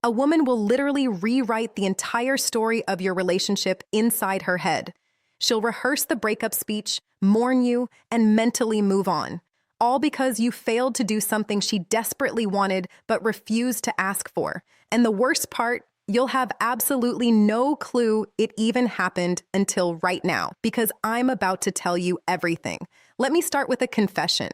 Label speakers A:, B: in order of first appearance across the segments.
A: A woman will literally rewrite the entire story of your relationship inside her head. She'll rehearse the breakup speech, mourn you, and mentally move on. All because you failed to do something she desperately wanted but refused to ask for. And the worst part, you'll have absolutely no clue it even happened until right now, because I'm about to tell you everything. Let me start with a confession.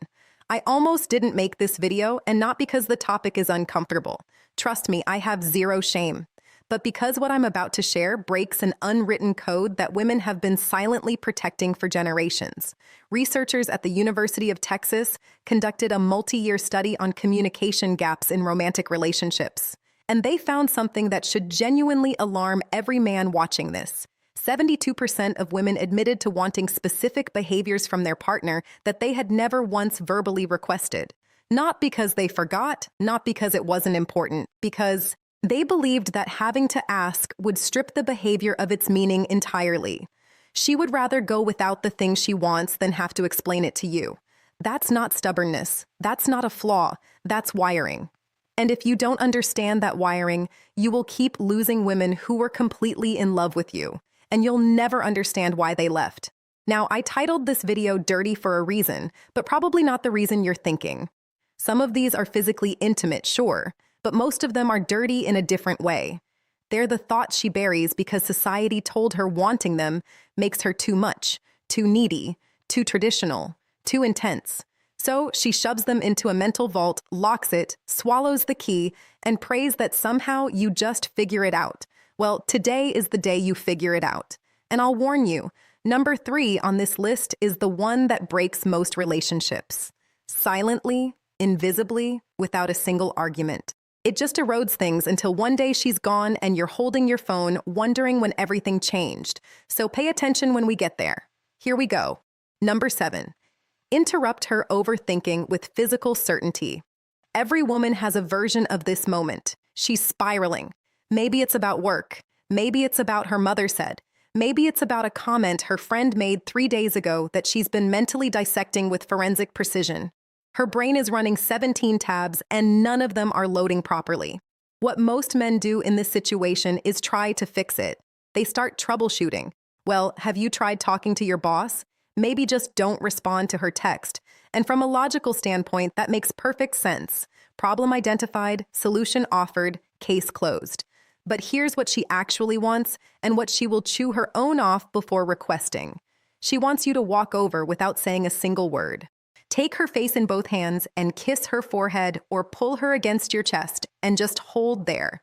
A: I almost didn't make this video, and not because the topic is uncomfortable. Trust me, I have zero shame. But because what I'm about to share breaks an unwritten code that women have been silently protecting for generations. Researchers at the University of Texas conducted a multi-year study on communication gaps in romantic relationships. And they found something that should genuinely alarm every man watching this. 72% of women admitted to wanting specific behaviors from their partner that they had never once verbally requested. Not because they forgot, not because it wasn't important, because they believed that having to ask would strip the behavior of its meaning entirely. She would rather go without the thing she wants than have to explain it to you. That's not stubbornness. That's not a flaw. That's wiring. And if you don't understand that wiring, you will keep losing women who were completely in love with you, and you'll never understand why they left. Now, I titled this video Dirty for a reason, but probably not the reason you're thinking. Some of these are physically intimate, sure, but most of them are dirty in a different way. They're the thoughts she buries because society told her wanting them makes her too much, too needy, too traditional, too intense. So she shoves them into a mental vault, locks it, swallows the key, and prays that somehow you just figure it out. Well, today is the day you figure it out. And I'll warn you, number 3 on this list is the one that breaks most relationships. Silently, invisibly, without a single argument. It just erodes things until one day she's gone and you're holding your phone, wondering when everything changed. So pay attention when we get there. Here we go. Number 7. Interrupt her overthinking with physical certainty. Every woman has a version of this moment. She's spiraling. Maybe it's about work. Maybe it's about her mother said. Maybe it's about a comment her friend made 3 days ago that she's been mentally dissecting with forensic precision. Her brain is running 17 tabs and none of them are loading properly. What most men do in this situation is try to fix it. They start troubleshooting. Well, have you tried talking to your boss? Maybe just don't respond to her text. And from a logical standpoint, that makes perfect sense. Problem identified, solution offered, case closed. But here's what she actually wants and what she will chew her own off before requesting. She wants you to walk over without saying a single word. Take her face in both hands and kiss her forehead or pull her against your chest and just hold there.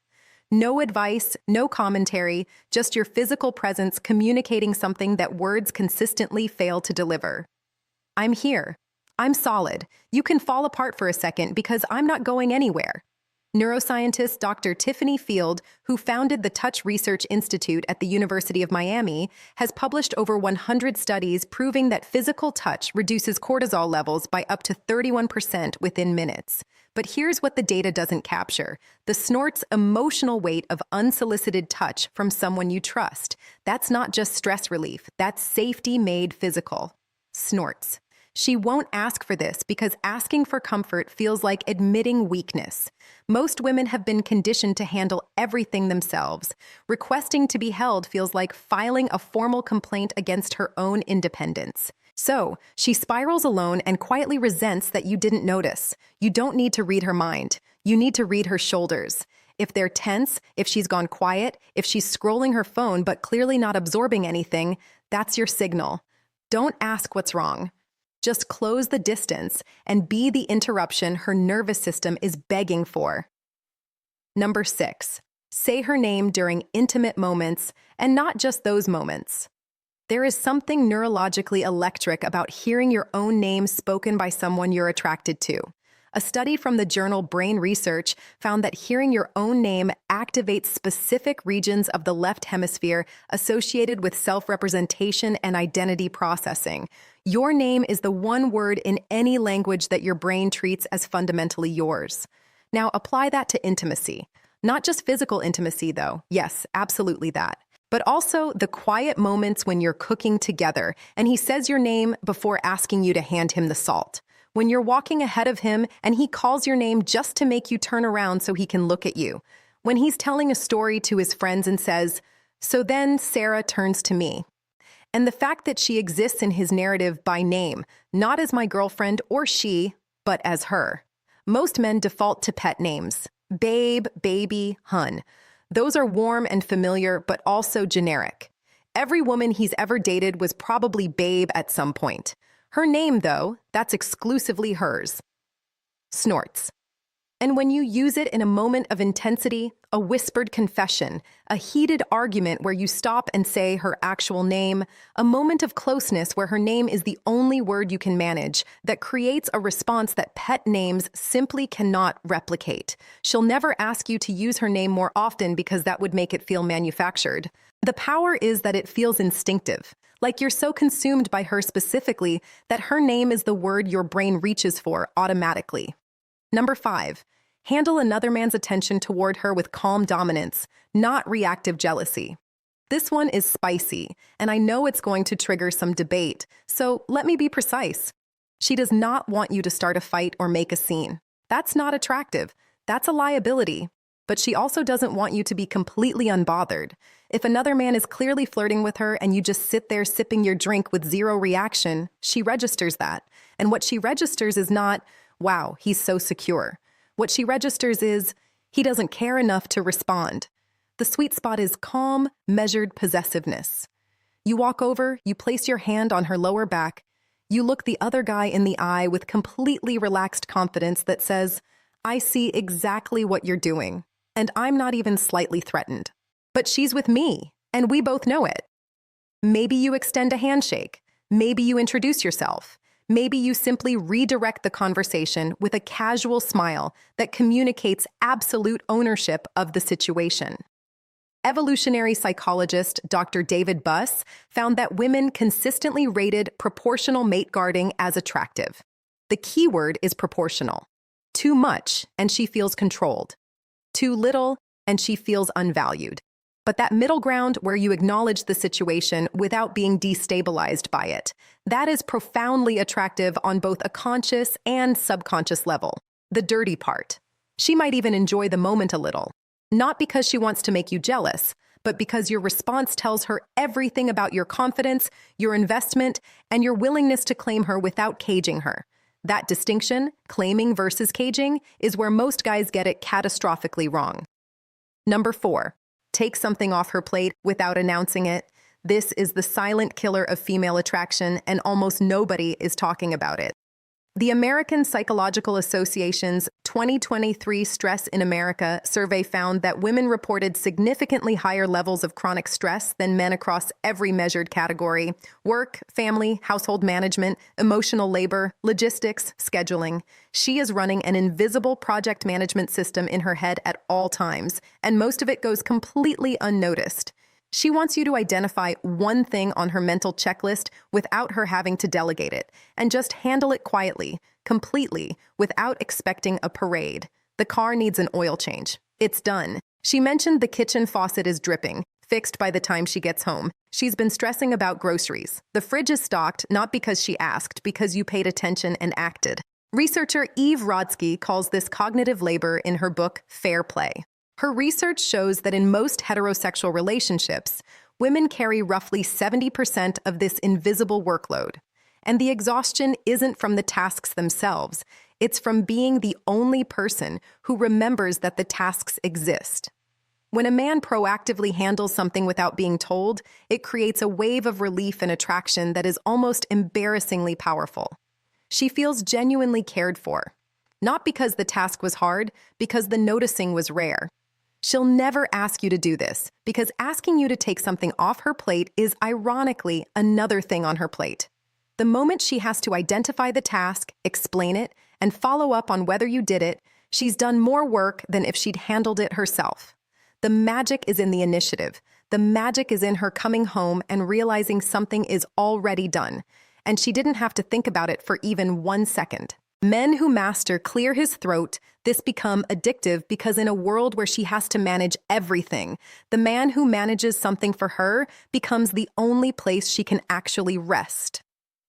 A: No advice, no commentary, just your physical presence communicating something that words consistently fail to deliver. I'm here. I'm solid. You can fall apart for a second because I'm not going anywhere. Neuroscientist Dr. Tiffany Field, who founded the Touch Research Institute at the University of Miami, has published over 100 studies proving that physical touch reduces cortisol levels by up to 31% within minutes. But here's what the data doesn't capture: the snort's emotional weight of unsolicited touch from someone you trust. That's not just stress relief, that's safety made physical. Snorts. She won't ask for this because asking for comfort feels like admitting weakness. Most women have been conditioned to handle everything themselves. Requesting to be held feels like filing a formal complaint against her own independence. So, she spirals alone and quietly resents that you didn't notice. You don't need to read her mind. You need to read her shoulders. If they're tense, if she's gone quiet, if she's scrolling her phone but clearly not absorbing anything, that's your signal. Don't ask what's wrong. Just close the distance and be the interruption her nervous system is begging for. Number 6. Say her name during intimate moments, and not just those moments. There is something neurologically electric about hearing your own name spoken by someone you're attracted to. A study from the journal Brain Research found that hearing your own name activates specific regions of the left hemisphere associated with self-representation and identity processing. Your name is the one word in any language that your brain treats as fundamentally yours. Now, apply that to intimacy. Not just physical intimacy, though. Yes, absolutely that. But also the quiet moments when you're cooking together and he says your name before asking you to hand him the salt. When you're walking ahead of him and he calls your name just to make you turn around so he can look at you. When he's telling a story to his friends and says, "So then Sarah turns to me." And the fact that she exists in his narrative by name, not as my girlfriend or she, but as her. Most men default to pet names. Babe, baby, hun. Those are warm and familiar, but also generic. Every woman he's ever dated was probably Babe at some point. Her name, though, that's exclusively hers. Snorts. And when you use it in a moment of intensity, a whispered confession, a heated argument where you stop and say her actual name, a moment of closeness where her name is the only word you can manage, that creates a response that pet names simply cannot replicate. She'll never ask you to use her name more often because that would make it feel manufactured. The power is that it feels instinctive, like you're so consumed by her specifically that her name is the word your brain reaches for automatically. Number 5, handle another man's attention toward her with calm dominance, not reactive jealousy. This one is spicy, and I know it's going to trigger some debate, so let me be precise. She does not want you to start a fight or make a scene. That's not attractive. That's a liability. But she also doesn't want you to be completely unbothered. If another man is clearly flirting with her and you just sit there sipping your drink with zero reaction, she registers that. And what she registers is not, "Wow, he's so secure." What she registers is, he doesn't care enough to respond. The sweet spot is calm, measured possessiveness. You walk over, you place your hand on her lower back, you look the other guy in the eye with completely relaxed confidence that says, "I see exactly what you're doing, and I'm not even slightly threatened. But she's with me, and we both know it." Maybe you extend a handshake. Maybe you introduce yourself. Maybe you simply redirect the conversation with a casual smile that communicates absolute ownership of the situation. Evolutionary psychologist Dr. David Buss found that women consistently rated proportional mate guarding as attractive. The key word is proportional. Too much, and she feels controlled. Too little, and she feels unvalued. But that middle ground where you acknowledge the situation without being destabilized by it, that is profoundly attractive on both a conscious and subconscious level. The dirty part. She might even enjoy the moment a little. Not because she wants to make you jealous, but because your response tells her everything about your confidence, your investment, and your willingness to claim her without caging her. That distinction, claiming versus caging, is where most guys get it catastrophically wrong. Number 4. Take something off her plate without announcing it. This is the silent killer of female attraction, and almost nobody is talking about it. The American Psychological Association's 2023 Stress in America survey found that women reported significantly higher levels of chronic stress than men across every measured category: work, family, household management, emotional labor, logistics, scheduling. She is running an invisible project management system in her head at all times, and most of it goes completely unnoticed. She wants you to identify one thing on her mental checklist without her having to delegate it, and just handle it quietly, completely, without expecting a parade. The car needs an oil change. It's done. She mentioned the kitchen faucet is dripping, fixed by the time she gets home. She's been stressing about groceries. The fridge is stocked, not because she asked, because you paid attention and acted. Researcher Eve Rodsky calls this cognitive labor in her book, Fair Play. Her research shows that in most heterosexual relationships, women carry roughly 70% of this invisible workload. And the exhaustion isn't from the tasks themselves. It's from being the only person who remembers that the tasks exist. When a man proactively handles something without being told, it creates a wave of relief and attraction that is almost embarrassingly powerful. She feels genuinely cared for. Not because the task was hard, because the noticing was rare. She'll never ask you to do this, because asking you to take something off her plate is ironically another thing on her plate. The moment she has to identify the task, explain it, and follow up on whether you did it, she's done more work than if she'd handled it herself. The magic is in the initiative. The magic is in her coming home and realizing something is already done, and she didn't have to think about it for even 1 second. Men who master clear his throat, this become addictive because in a world where she has to manage everything, the man who manages something for her becomes the only place she can actually rest.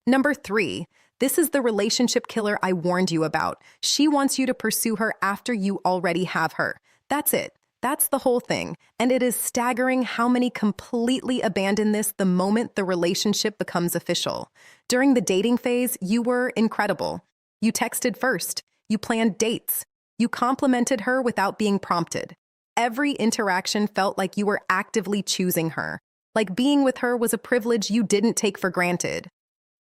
A: Number 3, this is the relationship killer I warned you about. She wants you to pursue her after you already have her. That's it. That's the whole thing, and it is staggering how many completely abandon this the moment the relationship becomes official. During the dating phase, you were incredible. You texted first, you planned dates, you complimented her without being prompted. Every interaction felt like you were actively choosing her, like being with her was a privilege you didn't take for granted.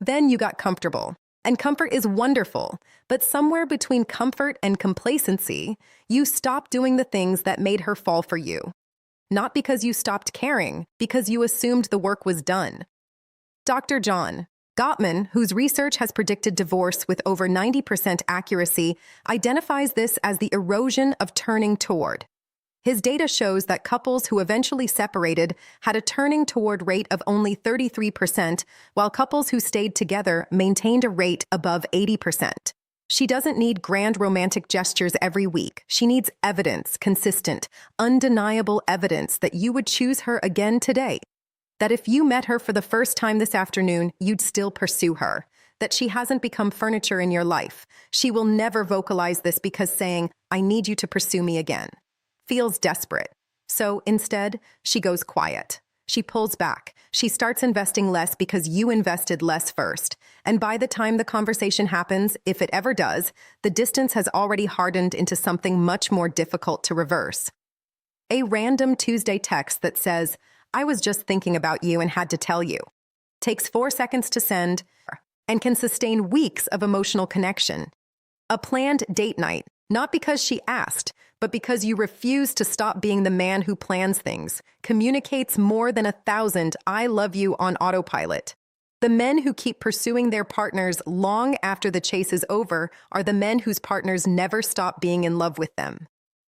A: Then you got comfortable. And comfort is wonderful, but somewhere between comfort and complacency, you stopped doing the things that made her fall for you. Not because you stopped caring, because you assumed the work was done. Dr. John Gottman, whose research has predicted divorce with over 90% accuracy, identifies this as the erosion of turning toward. His data shows that couples who eventually separated had a turning toward rate of only 33%, while couples who stayed together maintained a rate above 80%. She doesn't need grand romantic gestures every week. She needs evidence, consistent, undeniable evidence that you would choose her again today. That if you met her for the first time this afternoon, you'd still pursue her. That she hasn't become furniture in your life. She will never vocalize this because saying, "I need you to pursue me again," feels desperate. So instead, she goes quiet. She pulls back. She starts investing less because you invested less first. And by the time the conversation happens, if it ever does, the distance has already hardened into something much more difficult to reverse. A random Tuesday text that says, "I was just thinking about you and had to tell you," takes 4 seconds to send and can sustain weeks of emotional connection. A planned date night, not because she asked, but because you refuse to stop being the man who plans things, communicates more than 1,000 "I love you" on autopilot. The men who keep pursuing their partners long after the chase is over are the men whose partners never stop being in love with them.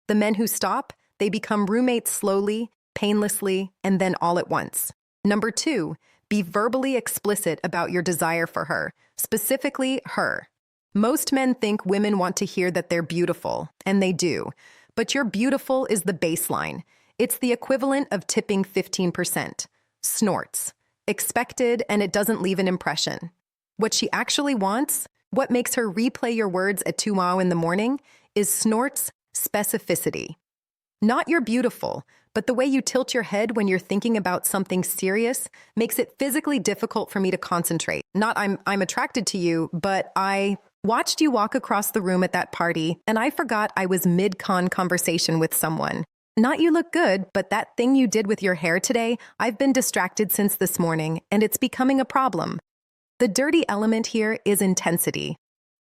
A: The men who stop, they become roommates slowly, painlessly, and then all at once. Number 2, be verbally explicit about your desire for her, specifically her. Most men think women want to hear that they're beautiful, and they do. But your beautiful is the baseline. It's the equivalent of tipping 15%. Snorts. Expected, and it doesn't leave an impression. What she actually wants, what makes her replay your words at 2 in the morning, is snorts specificity. Not you're beautiful, but the way you tilt your head when you're thinking about something serious makes it physically difficult for me to concentrate. Not I'm attracted to you, but I watched you walk across the room at that party, and I forgot I was mid-con conversation with someone. Not you look good, but that thing you did with your hair today, I've been distracted since this morning, and it's becoming a problem. The dirty element here is intensity.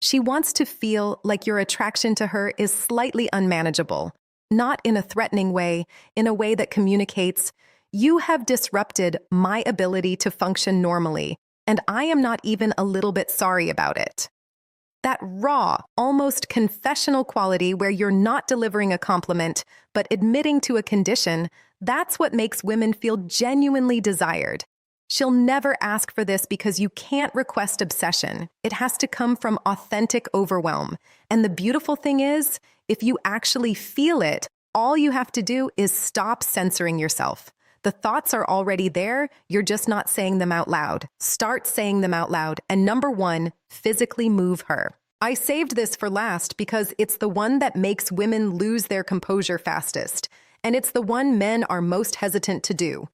A: She wants to feel like your attraction to her is slightly unmanageable, not in a threatening way, in a way that communicates, "You have disrupted my ability to function normally, and I am not even a little bit sorry about it." That raw, almost confessional quality where you're not delivering a compliment, but admitting to a condition, that's what makes women feel genuinely desired. She'll never ask for this because you can't request obsession. It has to come from authentic overwhelm. And the beautiful thing is, if you actually feel it, all you have to do is stop censoring yourself. The thoughts are already there, you're just not saying them out loud. Start saying them out loud. And number 1, physically move her. I saved this for last because it's the one that makes women lose their composure fastest. And it's the one men are most hesitant to do.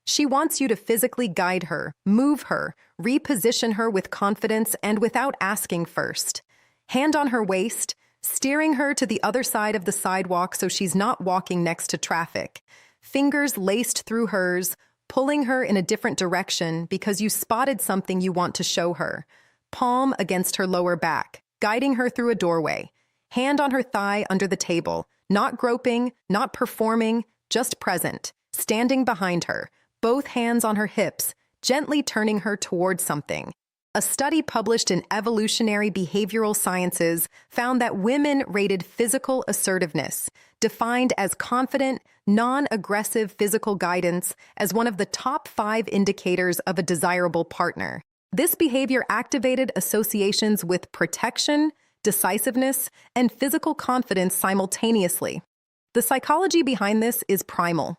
A: She wants you to physically guide her, move her, reposition her with confidence and without asking first. Hand on her waist, steering her to the other side of the sidewalk so she's not walking next to traffic. Fingers laced through hers, pulling her in a different direction because you spotted something you want to show her. Palm against her lower back, guiding her through a doorway. Hand on her thigh under the table, not groping, not performing, just present, standing behind her, both hands on her hips, gently turning her towards something. A study published in Evolutionary Behavioral Sciences found that women rated physical assertiveness, defined as confident, non-aggressive physical guidance, as one of the top 5 indicators of a desirable partner. This behavior activated associations with protection, decisiveness, and physical confidence simultaneously. The psychology behind this is primal.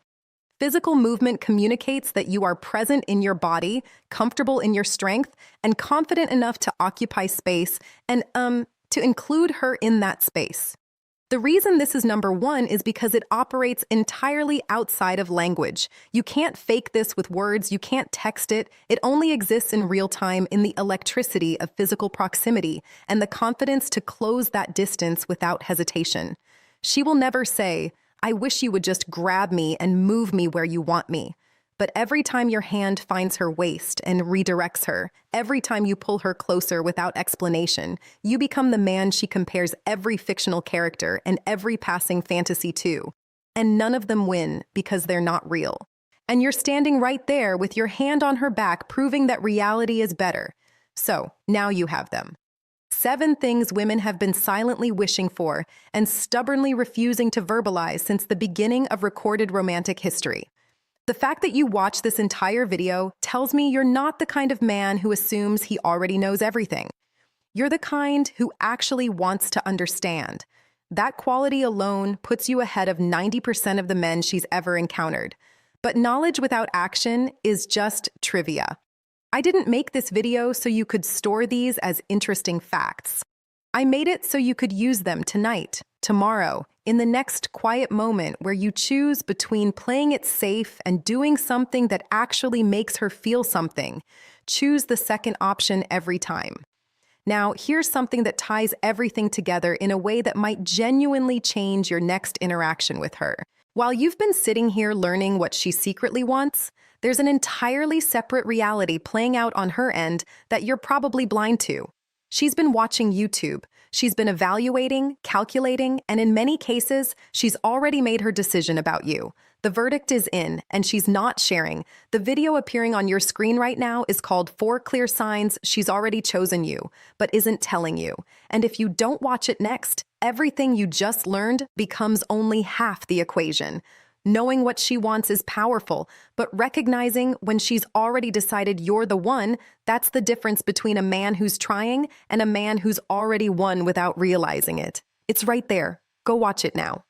A: Physical movement communicates that you are present in your body, comfortable in your strength, and confident enough to occupy space and, to include her in that space. The reason this is number one is because it operates entirely outside of language. You can't fake this with words, you can't text it. It only exists in real time in the electricity of physical proximity and the confidence to close that distance without hesitation. She will never say, "I wish you would just grab me and move me where you want me." But every time your hand finds her waist and redirects her, every time you pull her closer without explanation, you become the man she compares every fictional character and every passing fantasy to. And none of them win because they're not real. And you're standing right there with your hand on her back, proving that reality is better. So, now you have them. 7 things women have been silently wishing for and stubbornly refusing to verbalize since the beginning of recorded romantic history. The fact that you watch this entire video tells me you're not the kind of man who assumes he already knows everything. You're the kind who actually wants to understand. That quality alone puts you ahead of 90% of the men she's ever encountered. But knowledge without action is just trivia. I didn't make this video so you could store these as interesting facts. I made it so you could use them tonight, tomorrow, in the next quiet moment where you choose between playing it safe and doing something that actually makes her feel something. Choose the second option every time. Now, here's something that ties everything together in a way that might genuinely change your next interaction with her. While you've been sitting here learning what she secretly wants, there's an entirely separate reality playing out on her end that you're probably blind to. She's been watching YouTube. She's been evaluating, calculating, and in many cases, she's already made her decision about you. The verdict is in, and she's not sharing. The video appearing on your screen right now is called 4 Clear Signs She's Already Chosen You, but isn't telling you. And if you don't watch it next, everything you just learned becomes only half the equation. Knowing what she wants is powerful, but recognizing when she's already decided you're the one, that's the difference between a man who's trying and a man who's already won without realizing it. It's right there. Go watch it now.